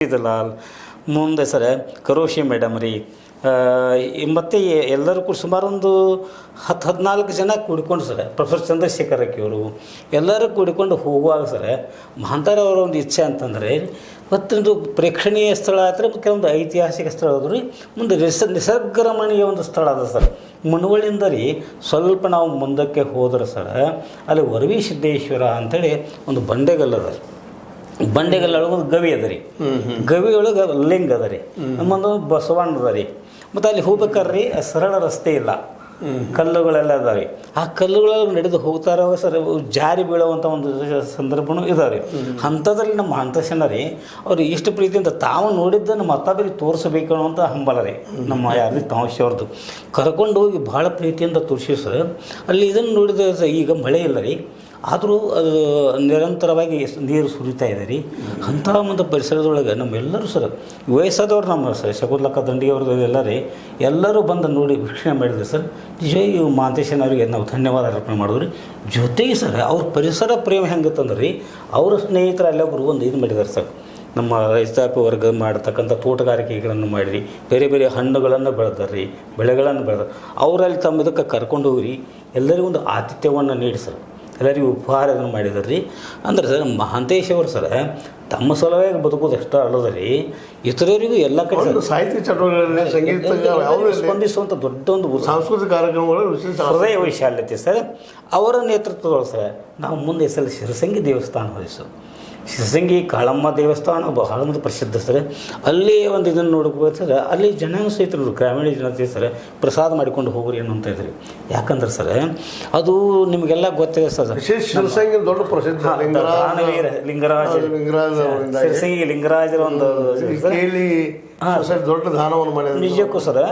ಲಾಲ್ ಮುಂದೆ sir Karoshi madam ರೀ ಮತ್ತು ಎಲ್ಲರೂ ಕೂಡ ಸುಮಾರು ಒಂದು 10-14 ಜನ ಕೂಡಿಕೊಂಡು ಸರ್ ಪ್ರೊಫೆಸರ್ ಚಂದ್ರಶೇಖರ್ ಅವರು ಎಲ್ಲರೂ ಕೂಡಿಕೊಂಡು ಹೋಗುವಾಗ ಸರ್ ಮಹಾಂತರ ಅವರ ಒಂದು ಇಚ್ಛೆ ಅಂತಂದರೆ ಮತ್ತೊಂದು ಪ್ರೇಕ್ಷಣೀಯ ಸ್ಥಳ ಆದರೆ ಕೆಲವೊಂದು ಐತಿಹಾಸಿಕ ಸ್ಥಳ ಅದ ರೀ ಮುಂದೆ ನಿಸರ್ಗರಮಣೀಯ ಒಂದು ಸ್ಥಳ ಅದ ಸರ್. ಮುನವಳ್ಳಿಯಿಂದ ರೀ ಸ್ವಲ್ಪ ನಾವು ಮುಂದಕ್ಕೆ ಹೋದ್ರೆ ಸರ್ ಅಲ್ಲಿ ವರವಿ ಸಿದ್ದೇಶ್ವರ ಅಂಥೇಳಿ ಒಂದು ಬಂಡೆಗಲ್ಲು ಅದ ರೀ. ಬಂಡೆಗಲ್ಲೊಳಗೆ ಒಂದು ಗವಿ ಅದ ರೀ, ಗವಿ ಒಳಗೆ ಲಿಂಗ ಅದ ರೀ, ನಮ್ಮೊಂದು ಬಸವಣ್ಣ ಅದ ರೀ. ಮತ್ತು ಅಲ್ಲಿ ಹೋಗ್ಬೇಕಾದ್ರೆ ಸರಳ ರಸ್ತೆ ಇಲ್ಲ, ಕಲ್ಲುಗಳೆಲ್ಲ ಅದ ರೀ. ಆ ಕಲ್ಲುಗಳಲ್ಲಿ ನಡೆದು ಹೋಗ್ತಾರ ಸರ್ ಜಾರಿ ಬೀಳುವಂಥ ಒಂದು ಸಂದರ್ಭನೂ ಇದಾವೆ ರೀ. ಅಂಥದ್ರಲ್ಲಿ ನಮ್ಮ ಹಂತಸೇನ ರೀ ಅವ್ರು ಇಷ್ಟು ಪ್ರೀತಿಯಿಂದ ತಾವು ನೋಡಿದ್ದನ್ನು ಮತ್ತೊಬ್ಬರಿಗೆ ತೋರಿಸಬೇಕು ಅನ್ನೋಂಥ ಹಂಬಲ ರೀ ನಮ್ಮ ಯಾರು ತಮಾಷೆ ಅವ್ರದ್ದು. ಕರ್ಕೊಂಡು ಹೋಗಿ ಭಾಳ ಪ್ರೀತಿಯಿಂದ ತೋರಿಸಿ ಸರ್ ಅಲ್ಲಿ ಇದನ್ನು ನೋಡಿದ ಈಗ ಮಳೆ ಇಲ್ಲ ರೀ, ಆದರೂ ಅದು ನಿರಂತರವಾಗಿ ನೀರು ಸುರಿತಾ ಇದೆ ರೀ. ಅಂಥ ಒಂದು ಪರಿಸರದೊಳಗೆ ನಮ್ಮೆಲ್ಲರೂ ಸರ್ ವಯಸ್ಸಾದವ್ರು ನಮ್ಮ ಸರ್ ಶಕುಂತಲಕ್ಕ ದಂಡಿಯವ್ರದ್ದು ಎಲ್ಲ ರೀ ಎಲ್ಲರೂ ಬಂದು ನೋಡಿ ವೀಕ್ಷಣೆ ಮಾಡಿದ್ರು ಸರ್. ನಿಜವಾಗಿ ಮಹಾಂತೇಶನವರಿಗೆ ನಾವು ಧನ್ಯವಾದ ಅರ್ಪಣೆ ಮಾಡಿದ್ರಿ. ಜೊತೆಗೆ ಸರ್ ಅವ್ರ ಪರಿಸರ ಪ್ರೇಮ ಹೆಂಗಿತ್ತಂದ್ರೆ ರೀ ಅವ್ರ ಸ್ನೇಹಿತರು ಅಲ್ಲೊಬ್ಬರು ಒಂದು ಇದು ಮಾಡಿದ್ದಾರೆ ಸರ್, ನಮ್ಮ ರೈತಾಪಿ ವರ್ಗ ಮಾಡ್ತಕ್ಕಂಥ ತೋಟಗಾರಿಕೆಗಳನ್ನು ಮಾಡಿರಿ, ಬೇರೆ ಬೇರೆ ಹಣ್ಣುಗಳನ್ನು ಬೆಳೆದಾರೆ ರೀ, ಬೆಳೆಗಳನ್ನು ಬೆಳೆದಾರೆ. ಅವರಲ್ಲಿ ತಮ್ಮ ಇದಕ್ಕೆ ಕರ್ಕೊಂಡು ಹೋಗ್ರಿ, ಎಲ್ಲರಿಗೂ ಒಂದು ಆತಿಥ್ಯವನ್ನು ನೀಡಿ ಸರ್ ಎಲ್ಲರಿಗೂ ಉಪಹಾರವನ್ನು ಮಾಡಿದಾರೆ ರೀ. ಅಂದ್ರೆ ಸರ್ ಮಹಾಂತೇಶವರು ಸರ್ ತಮ್ಮ ಸಲುವಾಗಿ ಬದುಕೋದು ಎಷ್ಟೋ ಅಲ್ಲದ ರೀ, ಇತರರಿಗೂ ಎಲ್ಲ ಕಡೆ ಸಾಹಿತ್ಯ ಚಟುವಟಿಕೆಗಳಲ್ಲಿ ಸಂಗೀತ ಸ್ಪಂದಿಸುವಂಥ ದೊಡ್ಡ ಒಂದು ಸಾಂಸ್ಕೃತಿಕ ಕಾರ್ಯಕ್ರಮಗಳು ವಿಶೇಷ ಹೃದಯ ವೈಶಾಲ್ಯತೆ ಸರ್. ಅವರ ನೇತೃತ್ವದೊಳಗೆ ಸರ್ ನಾವು ಮುಂದೆ ಸಲ ಶಿರಸಂಗಿ ದೇವಸ್ಥಾನ ಹೋಗಿ ಸರ್, ಶಿರಸಂಗಿ ಕಾಳಮ್ಮ ದೇವಸ್ಥಾನ ಬಹಳ ಒಂದು ಪ್ರಸಿದ್ಧ ಸರ್. ಅಲ್ಲಿ ಒಂದು ಇದನ್ನು ನೋಡ್ಕೋಬೇಕು ಸರ್, ಅಲ್ಲಿ ಜನನೂ ಸಹಿತ ಗ್ರಾಮೀಣ ಜನತೆ ಸರ್ ಪ್ರಸಾದ ಮಾಡಿಕೊಂಡು ಹೋಗ್ರಿ ಅನ್ನೋಂತ ಇದ್ರಿ. ಯಾಕಂದ್ರೆ ಸರ್ ಅದು ನಿಮಗೆಲ್ಲ ಗೊತ್ತಿದೆ ಸರ್, ವಿಶೇಷ ಶಿರಸಂಗಿ ದೊಡ್ಡ ಪ್ರಸಿದ್ಧ ಲಿಂಗರಾಜ ಶಿರಸಂಗಿ ಲಿಂಗರಾಜರ ಒಂದು ದೊಡ್ಡ ದಾನವನ್ನು ಮಾಡಿದ ನಿಜಕ್ಕೂ ಸರ್